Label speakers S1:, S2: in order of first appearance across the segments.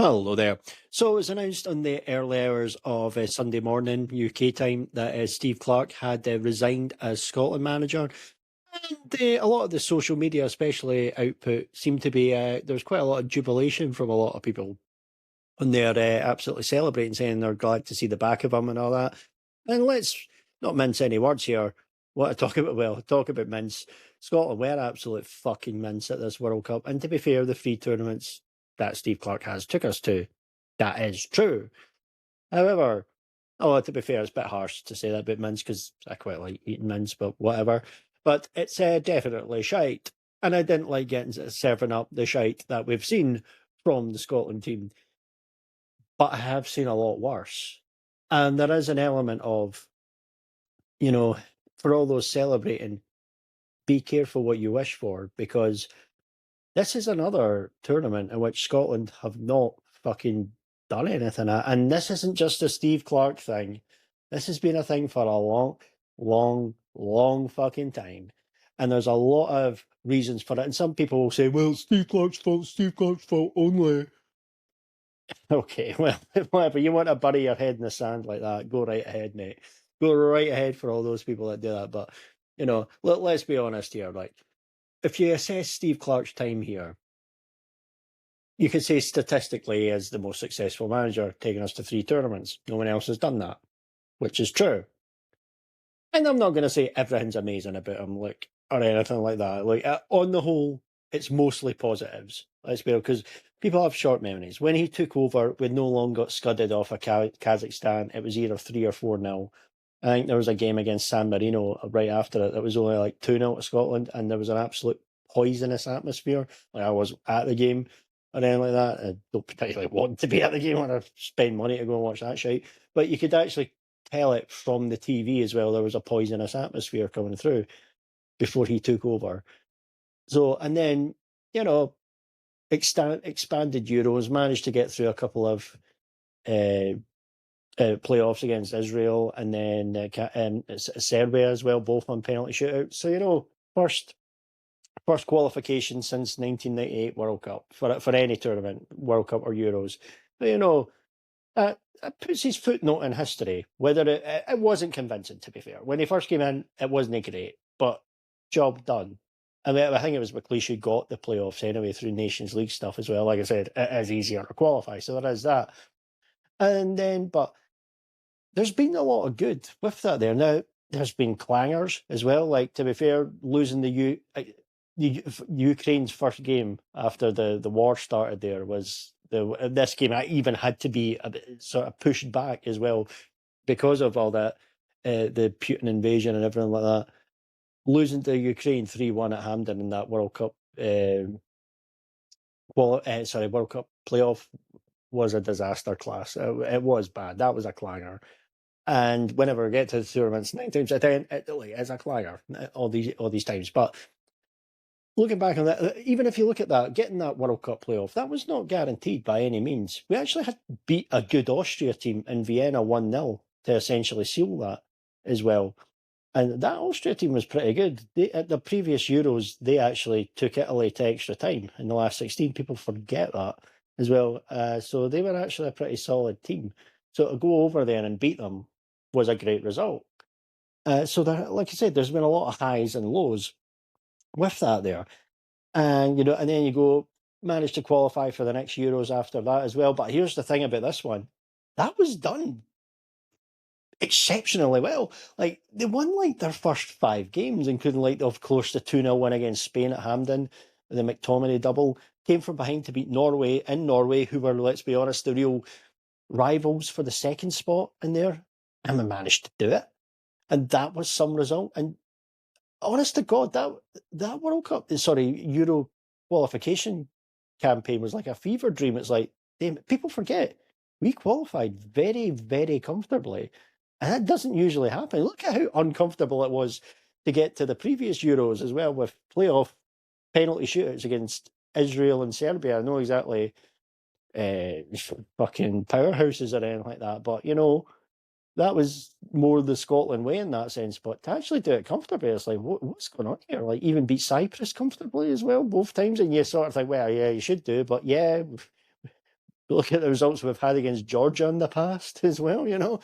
S1: Hello there. So it was announced on the early hours of Sunday morning UK time that Steve Clarke had resigned as Scotland manager. And a lot of the social media, especially output, seemed to be there was quite a lot of jubilation from a lot of people on there, absolutely celebrating, saying they're glad to see the back of him and all that. And let's not mince any words here. What to talk about? Well, talk about mince. Scotland were absolute fucking mince at this World Cup. And to be fair, the three tournaments that Steve Clarke has took us to, that is true. However, oh, to be fair, it's a bit harsh to say that about mince because I quite like eating mince, but whatever. But it's definitely shite. And I didn't like getting serving up the shite that we've seen from the Scotland team. But I have seen a lot worse. And there is an element of, you know, for all those celebrating, be careful what you wish for, because this is another tournament in which Scotland have not fucking done anything at. And this isn't just a Steve Clarke thing. This has been a thing for a long fucking time. And there's a lot of reasons for it. And some people will say, well, it's Steve Clarke's fault only. Okay, well, whatever. You want to bury your head in the sand like that, go right ahead, mate. Go right ahead for all those people that do that. But, let's be honest here. Like, if you assess Steve Clarke's time here, you could say statistically he is the most successful manager, taking us to 3 tournaments. No one else has done that, which is true. And I'm not going to say everything's amazing about him, like, or anything like that. Like, on the whole, it's mostly positives. Let's be real, because people have short memories. When he took over, we no longer got scudded off of Kazakhstan. It was either 3 or 4-0. I think there was a game against San Marino right after it that was only like 2-0 to Scotland, and there was an absolute poisonous atmosphere. Like, I was at the game or anything like that. I don't particularly want to be at the game when I spend money to go and watch that shit. But you could actually tell it from the TV as well. There was a poisonous atmosphere coming through before he took over. So, and then, expanded Euros, managed to get through a couple of playoffs against Israel and then Serbia as well, both on penalty shootouts. So, first qualification since 1998 World Cup for any tournament, World Cup or Euros. But, it puts his footnote in history. Whether it wasn't convincing, to be fair. When he first came in, it wasn't great, but job done. I mean, I think it was McLeish who got the playoffs anyway through Nations League stuff as well. Like I said, it is easier to qualify, so there is that. And then, but there's been a lot of good with that there. Now, there's been clangers as well. Like, to be fair, losing the Ukraine's first game after the war started there was this game. I even had to be a bit sort of pushed back as well because of all that, the Putin invasion and everything like that. Losing to Ukraine 3-1 at Hampden in that World Cup, World Cup playoff was a disaster class. It was bad. That was a clanger. And whenever we get to the tournaments, 9 times out of 10, Italy is a clanger all these times. But looking back on that, even if you look at that, getting that World Cup playoff, that was not guaranteed by any means. We actually had to beat a good Austria team in Vienna 1-0 to essentially seal that as well. And that Austria team was pretty good. At the previous Euros, they actually took Italy to extra time in the last 16. People forget that as well. So they were actually a pretty solid team. So to go over there and beat them was a great result. So like I said, there's been a lot of highs and lows with that there. And, and then you manage to qualify for the next Euros after that as well. But here's the thing about this one. That was done exceptionally well. Like, they won like their first 5 games, including like the close to 2-0 win against Spain at Hampden, the McTominay double. Came from behind to beat Norway in Norway, who were, let's be honest, the real rivals for the second spot in there, and we managed to do it. And that was some result. And honest to God, that World Cup, Euro qualification campaign was like a fever dream. It's like, people forget, we qualified very, very comfortably. And that doesn't usually happen. Look at how uncomfortable it was to get to the previous Euros as well, with playoff penalty shootouts against Israel and Serbia. I know exactly fucking powerhouses or anything like that, but that was more the Scotland way in that sense. But to actually do it comfortably, it's like, what's going on here? Like, even beat Cyprus comfortably as well, both times. And you sort of think, well, yeah, you should do, but yeah, Look at the results we've had against Georgia in the past as well,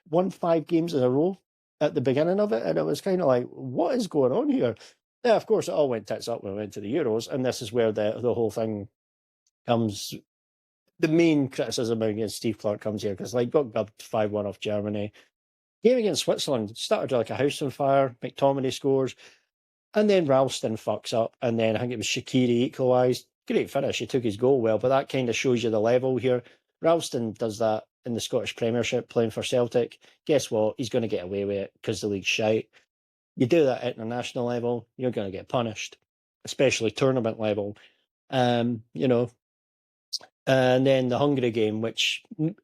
S1: won 5 games in a row at the beginning of it, and it was kind of like, what is going on here? Yeah, of course, it all went tits up when we went to the Euros, and this is where the whole thing comes. The main criticism against Steve Clarke comes here because got gubbed 5-1 off Germany. Game against Switzerland started like a house on fire. McTominay scores, and then Ralston fucks up, and then I think it was Shaqiri equalised. Great finish. He took his goal well, but that kind of shows you the level here. Ralston does that in the Scottish Premiership playing for Celtic. Guess what? He's going to get away with it because the league's shite. You do that at international level, you're going to get punished, especially tournament level. You know, and then the Hungary game, which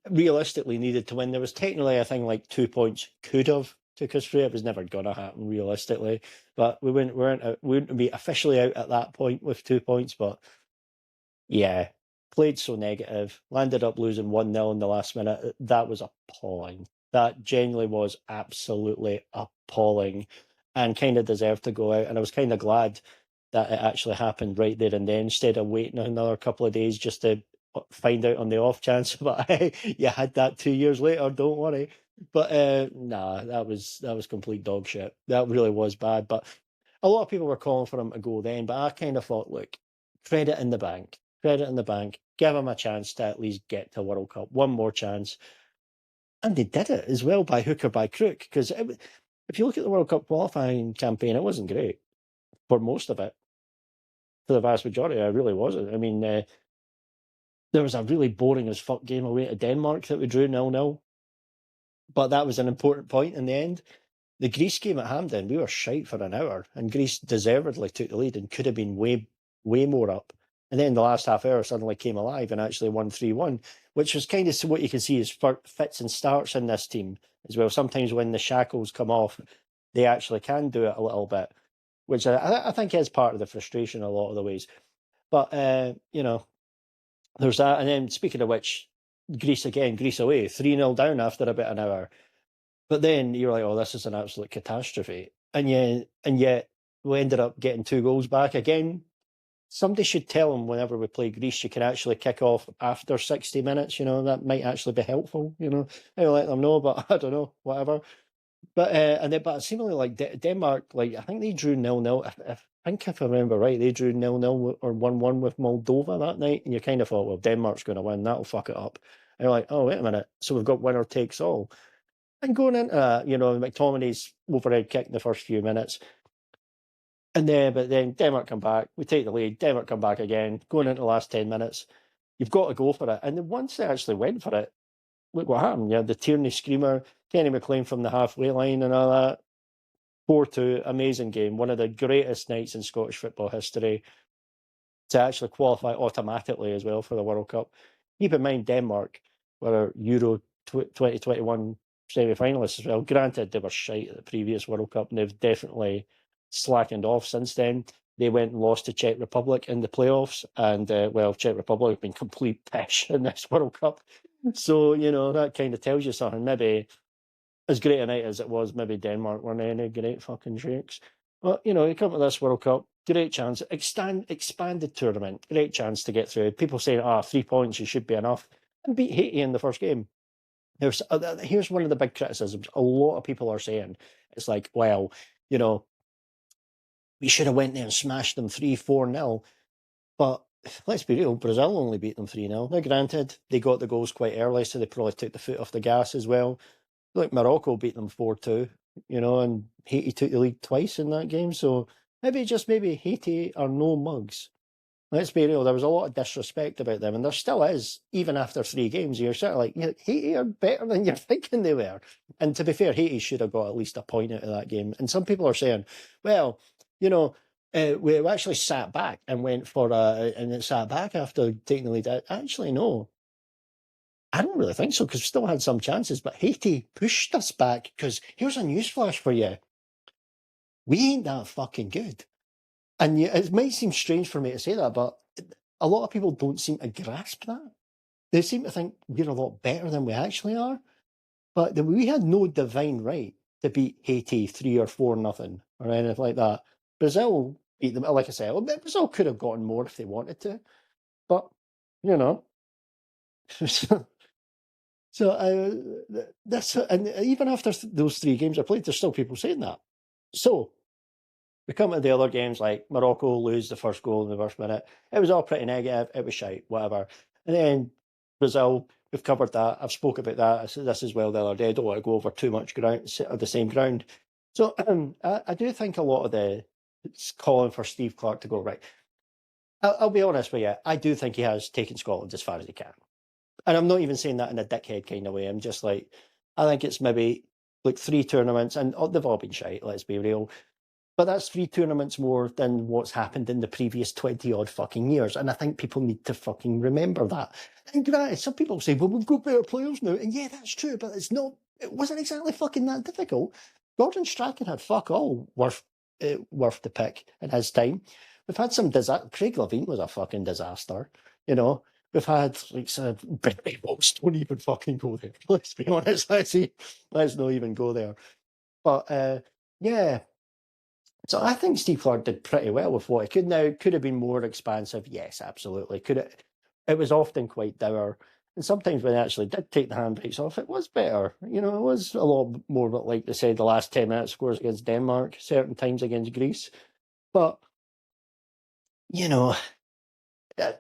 S1: realistically needed to win. There was technically, I think, like 2 points could have took us through. It was never going to happen realistically, but we wouldn't be officially out at that point with 2 points. But yeah, played so negative, landed up losing 1-0 in the last minute. That was appalling. That genuinely was absolutely appalling, and kind of deserved to go out. And I was kind of glad that it actually happened right there and then, instead of waiting another couple of days just to find out on the off chance. But you had that 2 years later, don't worry. But nah, that was complete dog shit. That really was bad. But a lot of people were calling for him to go then, but I kind of thought, look, credit in the bank, give him a chance to at least get to World Cup, one more chance. And they did it as well by hook or by crook, because if you look at the World Cup qualifying campaign, it wasn't great for most of it. For the vast majority, it really wasn't. I mean, there was a really boring as fuck game away to Denmark that we drew 0-0. But that was an important point in the end. The Greece game at Hampden, we were shite for an hour, and Greece deservedly took the lead and could have been way, way more up. And then the last half hour suddenly came alive and actually won 3-1, which was kind of what you can see is fits and starts in this team as well. Sometimes when the shackles come off, they actually can do it a little bit, which I think is part of the frustration a lot of the ways. But, there's that. And then speaking of which, Greece away, 3-0 down after about an hour. But then you're like, oh, this is an absolute catastrophe. And yet we ended up getting 2 goals back again. Somebody should tell them whenever we play Greece, you can actually kick off after 60 minutes. That might actually be helpful. I'll let them know, but I don't know, whatever. But but seemingly like Denmark, like I think they drew 0-0. I think if I remember right, they drew 0-0 or 1-1 with Moldova that night, and you kind of thought, well, Denmark's going to win, that'll fuck it up. And you're like, oh wait a minute, so we've got winner takes all. And going into McTominay's overhead kick in the first few minutes, but then Denmark come back, we take the lead, Denmark come back again, going into the last 10 minutes, you've got to go for it. And then once they actually went for it, look what happened. The Tierney screamer, Kenny McLean from the halfway line and all that. 4-2, amazing game. One of the greatest nights in Scottish football history to actually qualify automatically as well for the World Cup. Keep in mind, Denmark were Euro 2021 semi-finalists as well. Granted, they were shite at the previous World Cup, and they've definitely slackened off since then. They went and lost to Czech Republic in the playoffs, and Czech Republic have been complete pish in this World Cup. So, that kind of tells you something. Maybe as great a night as it was, maybe Denmark weren't any great fucking shakes. But, you come to this World Cup, great chance. Expanded tournament, great chance to get through. People saying, 3 points, you should be enough. And beat Haiti in the first game. Here's one of the big criticisms. A lot of people are saying, it's like, well, we should have went there and smashed them 3-4-0. But let's be real, Brazil only beat them 3-0. Now, granted, they got the goals quite early, so they probably took the foot off the gas as well. Look, Morocco beat them 4-2, and Haiti took the lead twice in that game. So maybe Haiti are no mugs. Let's be real, there was a lot of disrespect about them, and there still is, even after 3 games. You're sort of like, Haiti are better than you're thinking they were. And to be fair, Haiti should have got at least a point out of that game. And some people are saying, well, we actually sat back and went for and it sat back after taking the lead. Actually, no. I don't really think so, because we still had some chances, but Haiti pushed us back, because here's a newsflash for you. We ain't that fucking good. And it might seem strange for me to say that, but a lot of people don't seem to grasp that. They seem to think we're a lot better than we actually are. But we had no divine right to beat Haiti 3 or 4-0 or anything like that. Brazil beat them, like I said, Brazil could have gotten more if they wanted to. But, So this, and even after those 3 games I played, there's still people saying that. So we come to the other games, like Morocco lose the first goal in the first minute. It was all pretty negative. It was shite, whatever. And then Brazil, we've covered that. I've spoke about that. I said this as well the other day. I don't want to go over too much ground, of the same ground. So I do think a lot of it's calling for Steve Clarke to go right. I'll be honest with you. I do think he has taken Scotland as far as he can. And I'm not even saying that in a dickhead kind of way. I'm just like, I think it's maybe like 3 tournaments, and they've all been shite, let's be real. But that's 3 tournaments more than what's happened in the previous 20 odd fucking years. And I think people need to fucking remember that. And granted, some people say, well, we've got better players now. And yeah, that's true, but it wasn't exactly fucking that difficult. Gordon Strachan had fuck all worth the pick in his time. We've had some Craig Levein was a fucking disaster, you know. We've had like Benny Walsh, don't even fucking go there. Let's be honest. Let's not even go there. But yeah. So I think Steve Clarke did pretty well with what he could. Now, could have been more expansive. Yes, absolutely. Could it? It was often quite dour, and sometimes when he actually did take the handbrakes off, it was better. You know, it was a lot more. But like they said, the last 10 minutes scores against Denmark, certain times against Greece. But you know, uh,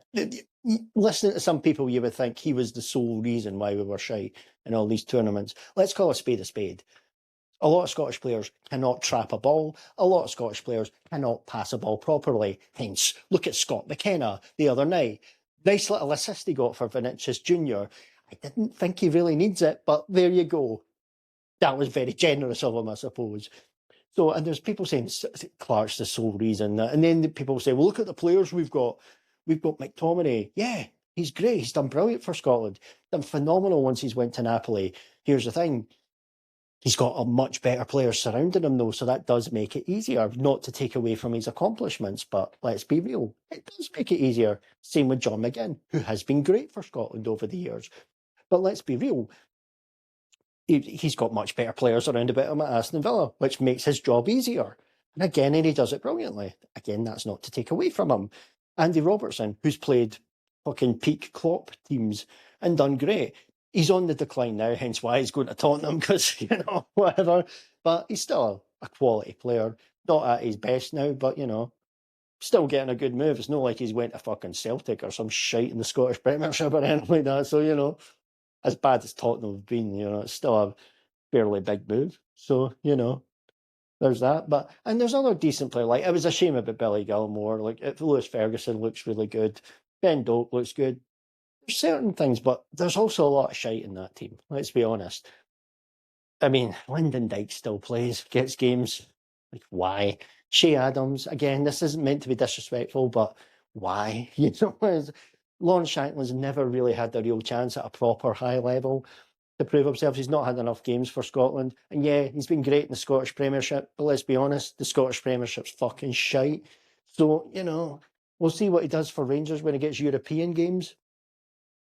S1: listening to some people, you would think he was the sole reason why we were shy in all these tournaments. Let's call a spade a spade. A lot of Scottish players cannot trap a ball. A lot of Scottish players cannot pass a ball properly. Hence, look at Scott McKenna the other night. Nice little assist he got for Vinicius Jr. I didn't think he really needs it, but there you go. That was very generous of him, I suppose. So, and there's people saying Clarke's the sole reason. And then the people say, well, look at the players we've got. We've got McTominay. Yeah, he's great. He's done brilliant for Scotland. Done phenomenal once he's went to Napoli. Here's the thing. He's got a much better players surrounding him, though, so that does make it easier. Not to take away from his accomplishments, but let's be real, it does make it easier. Same with John McGinn, who has been great for Scotland over the years. But let's be real, he's got much better players around about him at Aston Villa, which makes his job easier. And again, and he does it brilliantly. Again, that's not to take away from him. Andy Robertson, who's played fucking peak Klopp teams and done great. He's on the decline now, hence why he's going to Tottenham, because, you know, whatever. But he's still a quality player. Not at his best now, but, you know, still getting a good move. It's not like he's went to fucking Celtic or some shite in the Scottish Premiership or anything like that. So, you know, as bad as Tottenham have been, you know, it's still a fairly big move. So, you know, there's that. But and there's other decent players. Like, it was a shame about Billy Gilmore. Like, if Lewis Ferguson looks really good, Ben Doak looks good. There's certain things, but there's also a lot of shite in that team. Let's be honest. I mean, Lyndon Dykes still plays, gets games. Like, why? Shea Adams, again, this isn't meant to be disrespectful, but why? You know, Lawrence Shankland's never really had a real chance at a proper high level to prove himself. He's not had enough games for Scotland. And yeah, he's been great in the Scottish Premiership, but let's be honest, the Scottish Premiership's fucking shite. So, you know, we'll see what he does for Rangers when he gets European games.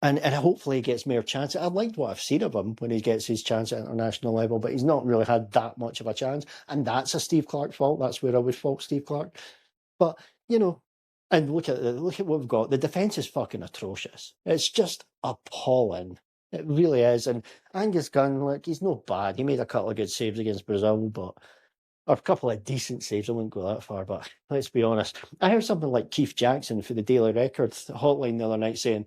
S1: And hopefully he gets more chances. I liked what I've seen of him when he gets his chance at international level, but he's not really had that much of a chance. And that's a Steve Clarke fault. That's where I would fault Steve Clarke. But, you know, and look at what we've got. The defence is fucking atrocious. It's just appalling. It really is. And Angus Gunn, like, he's no bad. He made a couple of good saves against Brazil, but or a couple of decent saves. I wouldn't go that far, but let's be honest. I heard something like Keith Jackson for the Daily Record hotline the other night saying,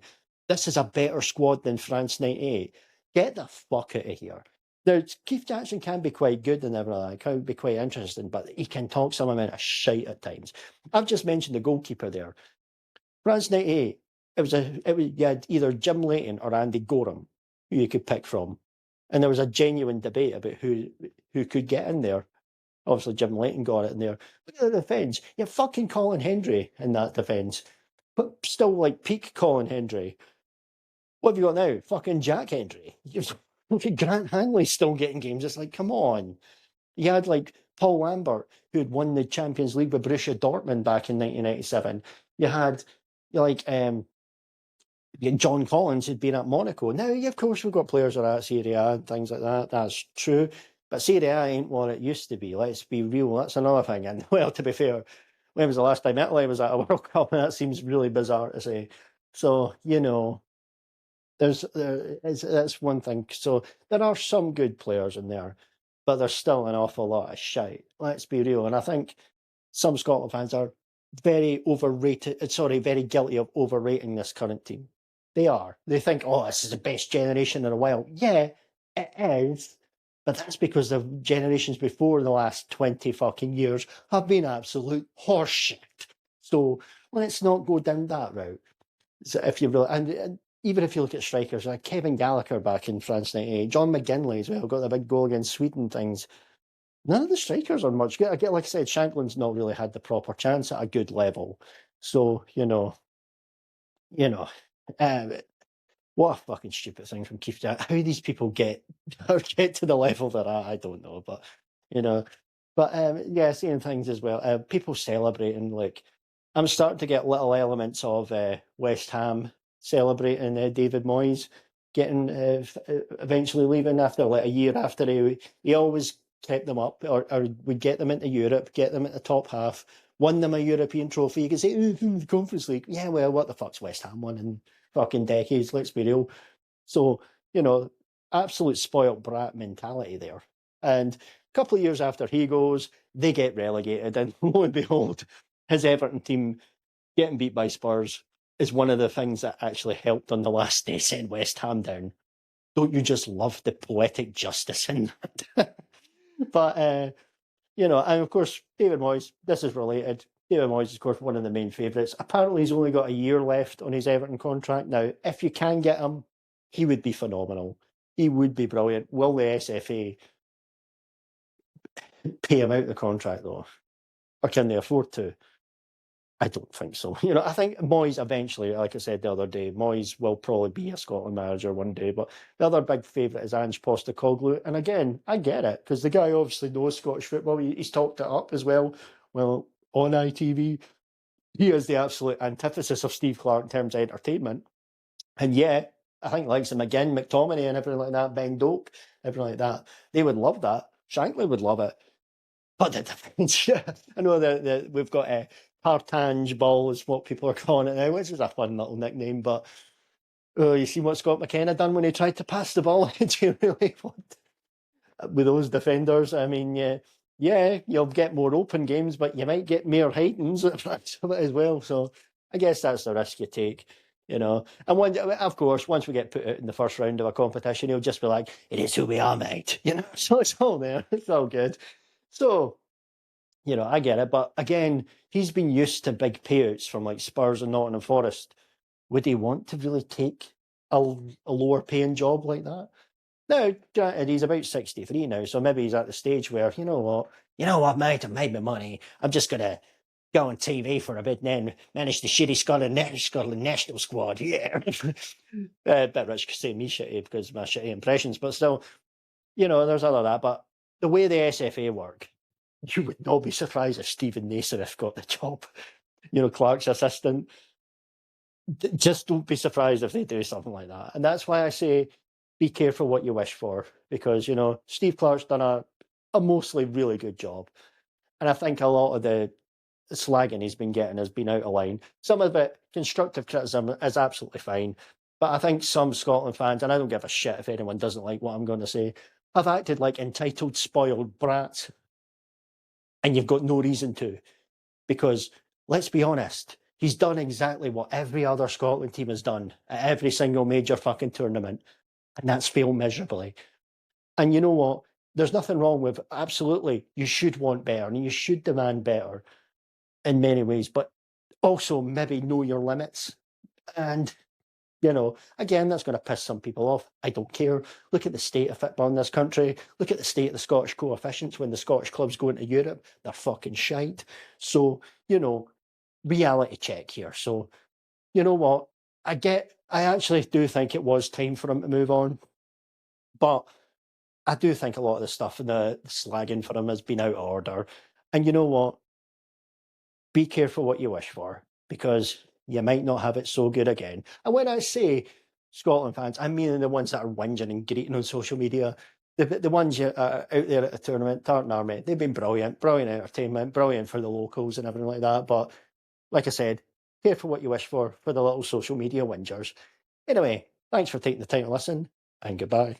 S1: this is a better squad than France 98. Get the fuck out of here. Now, Keith Jackson can be quite good and everything, can be quite interesting, but he can talk some amount of shite at times. I've just mentioned the goalkeeper there. France 98, you had either Jim Leighton or Andy Gorham, who you could pick from. And there was a genuine debate about who could get in there. Obviously, Jim Leighton got it in there. Look at the defence. You have fucking Colin Hendry in that defence. But still, like, peak Colin Hendry. What have you got now? Fucking Jack Hendry. Look at Grant Hanley still getting games. It's like, come on. You had like Paul Lambert, who had won the Champions League with Borussia Dortmund back in 1997. You had like John Collins, who'd been at Monaco. Now, of course, we've got players that are at Serie A and things like that. That's true. But Serie A ain't what it used to be. Let's be real. That's another thing. And well, to be fair, when was the last time Italy was at a World Cup? That seems really bizarre to say. So, you know, That's one thing. So there are some good players in there, but there's still an awful lot of shite. Let's be real. And I think some Scotland fans are very overrated. Sorry, very guilty of overrating this current team. They are. They think, oh, this is the best generation in a while. Yeah, it is. But that's because the generations before the last 20 fucking years have been absolute horseshit. So let's not go down that route. So if you really, and even if you look at strikers like Kevin Gallagher back in France '98, John McGinley as well, got the big goal against Sweden things. None of the strikers are much good. Again, like I said, Shanklin's not really had the proper chance at a good level. So, you know, uh, what a fucking stupid thing from Keith Jack. How these people get get to the level they're at, I don't know. But you know, yeah, seeing things as well. People celebrating like I'm starting to get little elements of West Ham celebrating David Moyes getting eventually leaving after like a year after he always kept them up or would get them into Europe, get them at the top half, won them a European trophy. You can say, ooh, the Conference League. Yeah, well, what the fuck's West Ham won in fucking decades? Let's be real. So, absolute spoilt brat mentality there. And a couple of years after he goes, they get relegated. And lo and behold, his Everton team getting beat by Spurs is one of the things that actually helped on the last day send West Ham down. Don't you just love the poetic justice in that? But, and of course, David Moyes, this is related. David Moyes is, of course, one of the main favourites. Apparently, he's only got a year left on his Everton contract. Now, if you can get him, he would be phenomenal. He would be brilliant. Will the SFA pay him out the contract, though? Or can they afford to? I don't think so. I think Moyes eventually, like I said the other day, Moyes will probably be a Scotland manager one day. But the other big favourite is Ange Postecoglou. And again, I get it, because the guy obviously knows Scottish football. He's talked it up as well. Well, on ITV, he is the absolute antithesis of Steve Clarke in terms of entertainment. And yet, I think likes of McGinn, McTominay and everything like that, Ben Doak, everything like that, they would love that. Shankly would love it. But the defence, I know that we've got a Partange ball is what people are calling it now, which is a fun little nickname. But you see what Scott McKenna done when he tried to pass the ball? Do you really want with those defenders? I mean, yeah, you'll get more open games, but you might get more hidings as well. So I guess that's the risk you take. And of course, once we get put out in the first round of a competition, he'll just be like, "It is who we are, mate." So it's all there. It's all good. So, I get it. But again, he's been used to big payouts from like Spurs and Nottingham Forest. Would he want to really take a lower paying job like that? Now, granted, he's about 63 now, so maybe he's at the stage where, what, mate, I've made my money. I'm just going to go on TV for a bit and then manage the shitty Scotland national squad. Yeah. Bit rich to say me shitty because of my shitty impressions, but still, there's all of that. But the way the SFA work, you would not be surprised if Stephen Naismith got the job. Clarke's assistant. Just don't be surprised if they do something like that. And that's why I say be careful what you wish for, because, Steve Clarke's done a mostly really good job. And I think a lot of the slagging he's been getting has been out of line. Some of it, constructive criticism, is absolutely fine. But I think some Scotland fans, and I don't give a shit if anyone doesn't like what I'm going to say, have acted like entitled, spoiled brats. And you've got no reason to. Because, let's be honest, he's done exactly what every other Scotland team has done at every single major fucking tournament. And that's failed miserably. And you know what? There's nothing wrong with, absolutely, you should want better and you should demand better in many ways, but also maybe know your limits. And, again, that's going to piss some people off. I don't care. Look at the state of football in this country. Look at the state of the Scottish coefficients when the Scottish clubs go into Europe. They're fucking shite. So, reality check here. So, you know what? I actually do think it was time for him to move on. But I do think a lot of the stuff and the slagging for him has been out of order. And you know what? Be careful what you wish for, because you might not have it so good again. And when I say Scotland fans, I mean the ones that are whinging and greeting on social media. The ones out there at the tournament, Tartan Army, they've been brilliant entertainment, brilliant for the locals and everything like that. But like I said, careful what you wish for the little social media whingers. Anyway, Thanks for taking the time to listen, and goodbye.